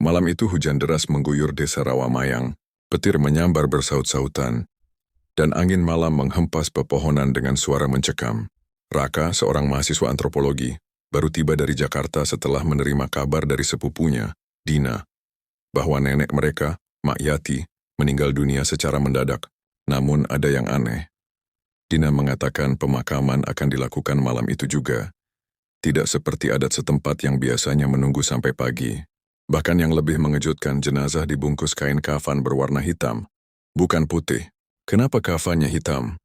Malam itu hujan deras mengguyur desa Rawamayang, petir menyambar bersaut-sautan, dan angin malam menghempas pepohonan dengan suara mencekam. Raka, seorang mahasiswa antropologi, baru tiba dari Jakarta setelah menerima kabar dari sepupunya, Dina, bahwa nenek mereka, Mak Yati, meninggal dunia secara mendadak. Namun ada yang aneh. Dina mengatakan pemakaman akan dilakukan malam itu juga. Tidak seperti adat setempat yang biasanya menunggu sampai pagi. Bahkan yang lebih mengejutkan, jenazah dibungkus kain kafan berwarna hitam, bukan putih. Kenapa kafannya hitam?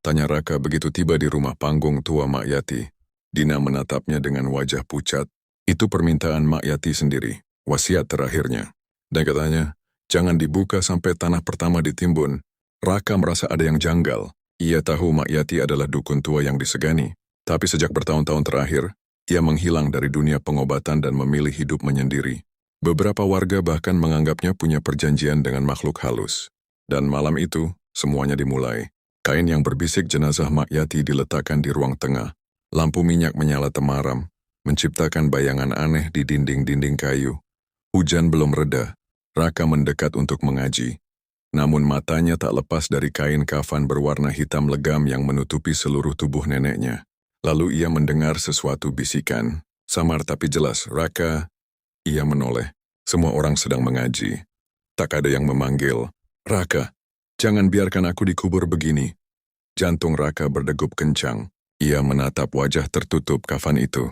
Tanya Raka begitu tiba di rumah panggung tua Mak Yati. Dina menatapnya dengan wajah pucat. Itu permintaan Mak Yati sendiri, wasiat terakhirnya. Dan katanya, jangan dibuka sampai tanah pertama ditimbun. Raka merasa ada yang janggal. Ia tahu Mak Yati adalah dukun tua yang disegani. Tapi sejak bertahun-tahun terakhir, ia menghilang dari dunia pengobatan dan memilih hidup menyendiri. Beberapa warga bahkan menganggapnya punya perjanjian dengan makhluk halus. Dan malam itu, semuanya dimulai. Kain yang berbisik jenazah Mak Yati diletakkan di ruang tengah. Lampu minyak menyala temaram, menciptakan bayangan aneh di dinding-dinding kayu. Hujan belum reda. Raka mendekat untuk mengaji. Namun matanya tak lepas dari kain kafan berwarna hitam legam yang menutupi seluruh tubuh neneknya. Lalu ia mendengar sesuatu bisikan. Samar tapi jelas, Raka. Ia menoleh. Semua orang sedang mengaji. Tak ada yang memanggil. Raka, jangan biarkan aku dikubur begini. Jantung Raka berdegup kencang. Ia menatap wajah tertutup kafan itu.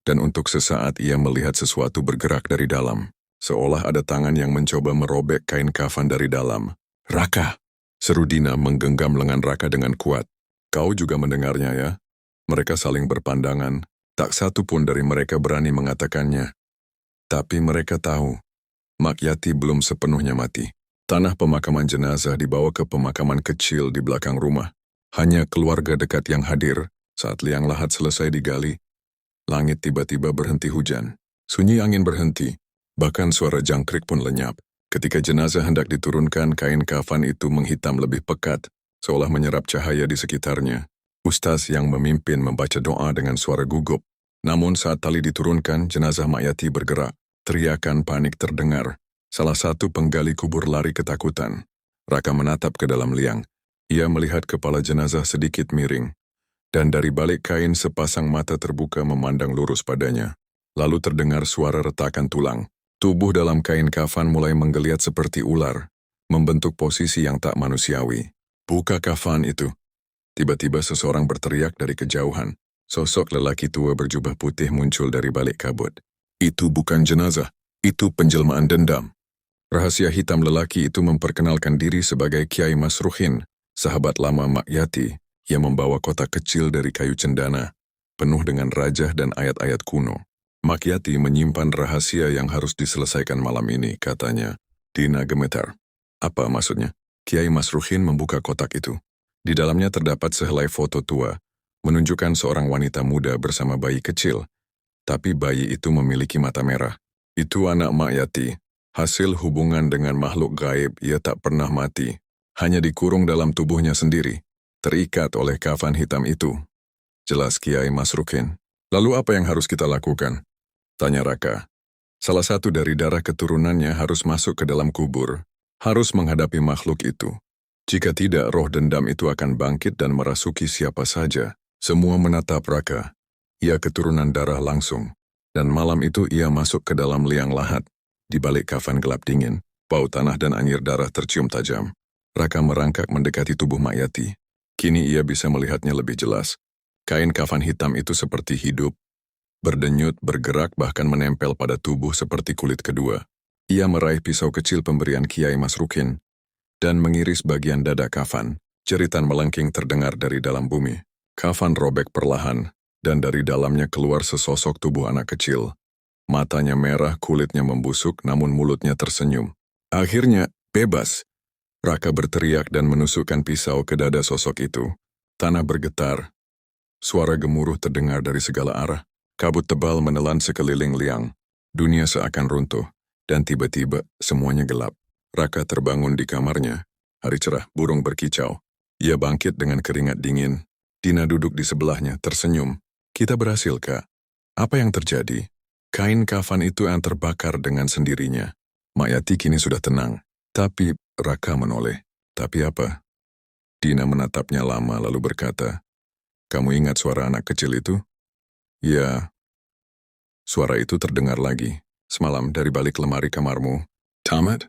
Dan untuk sesaat ia melihat sesuatu bergerak dari dalam. Seolah ada tangan yang mencoba merobek kain kafan dari dalam. Raka! Seru Dina menggenggam lengan Raka dengan kuat. Kau juga mendengarnya ya? Mereka saling berpandangan. Tak satu pun dari mereka berani mengatakannya. Tapi mereka tahu, Mak Yati belum sepenuhnya mati. Tanah pemakaman jenazah dibawa ke pemakaman kecil di belakang rumah. Hanya keluarga dekat yang hadir saat liang lahat selesai digali. Langit tiba-tiba berhenti hujan. Sunyi angin berhenti. Bahkan suara jangkrik pun lenyap. Ketika jenazah hendak diturunkan, kain kafan itu menghitam lebih pekat, seolah menyerap cahaya di sekitarnya. Ustaz yang memimpin membaca doa dengan suara gugup. Namun saat tali diturunkan, jenazah Mak Yati bergerak. Teriakan panik terdengar. Salah satu penggali kubur lari ketakutan. Raka menatap ke dalam liang. Ia melihat kepala jenazah sedikit miring. Dan dari balik kain sepasang mata terbuka memandang lurus padanya. Lalu terdengar suara retakan tulang. Tubuh dalam kain kafan mulai menggeliat seperti ular, membentuk posisi yang tak manusiawi. Buka kafan itu. Tiba-tiba seseorang berteriak dari kejauhan. Sosok lelaki tua berjubah putih muncul dari balik kabut. Itu bukan jenazah, itu penjelmaan dendam. Rahasia hitam lelaki itu memperkenalkan diri sebagai Kiai Masruhin, sahabat lama Mak Yati, yang membawa kotak kecil dari kayu cendana, penuh dengan rajah dan ayat-ayat kuno. Mak Yati menyimpan rahasia yang harus diselesaikan malam ini, katanya. Dina gemetar. Apa maksudnya? Kiai Masruhin membuka kotak itu. Di dalamnya terdapat sehelai foto tua, menunjukkan seorang wanita muda bersama bayi kecil. Tapi bayi itu memiliki mata merah. Itu anak Mak Yati. Hasil hubungan dengan makhluk gaib, ia tak pernah mati. Hanya dikurung dalam tubuhnya sendiri. Terikat oleh kafan hitam itu. Jelas Kiai Masruhin. Lalu apa yang harus kita lakukan? Tanya Raka. Salah satu dari darah keturunannya harus masuk ke dalam kubur. Harus menghadapi makhluk itu. Jika tidak, roh dendam itu akan bangkit dan merasuki siapa saja. Semua menatap Raka. Ia keturunan darah langsung. Dan malam itu ia masuk ke dalam liang lahat. Di balik kafan gelap dingin, bau tanah dan anyir darah tercium tajam. Raka merangkak mendekati tubuh Mak Yati. Kini ia bisa melihatnya lebih jelas. Kain kafan hitam itu seperti hidup. Berdenyut, bergerak, bahkan menempel pada tubuh seperti kulit kedua. Ia meraih pisau kecil pemberian Kiai Masruhin dan mengiris bagian dada kafan. Jeritan melengking terdengar dari dalam bumi. Kafan robek perlahan, dan dari dalamnya keluar sesosok tubuh anak kecil. Matanya merah, kulitnya membusuk, namun mulutnya tersenyum. Akhirnya, bebas. Raka berteriak dan menusukkan pisau ke dada sosok itu. Tanah bergetar. Suara gemuruh terdengar dari segala arah. Kabut tebal menelan sekeliling liang. Dunia seakan runtuh. Dan tiba-tiba semuanya gelap. Raka terbangun di kamarnya. Hari cerah, burung berkicau. Ia bangkit dengan keringat dingin. Dina duduk di sebelahnya, tersenyum. Kita berhasil, Kak. Apa yang terjadi? Kain kafan itu yang terbakar dengan sendirinya. Mayati kini sudah tenang, tapi Raka menoleh. Tapi apa? Dina menatapnya lama lalu berkata, "Kamu ingat suara anak kecil itu?" "Ya." Suara itu terdengar lagi, semalam dari balik lemari kamarmu. "Tamat?"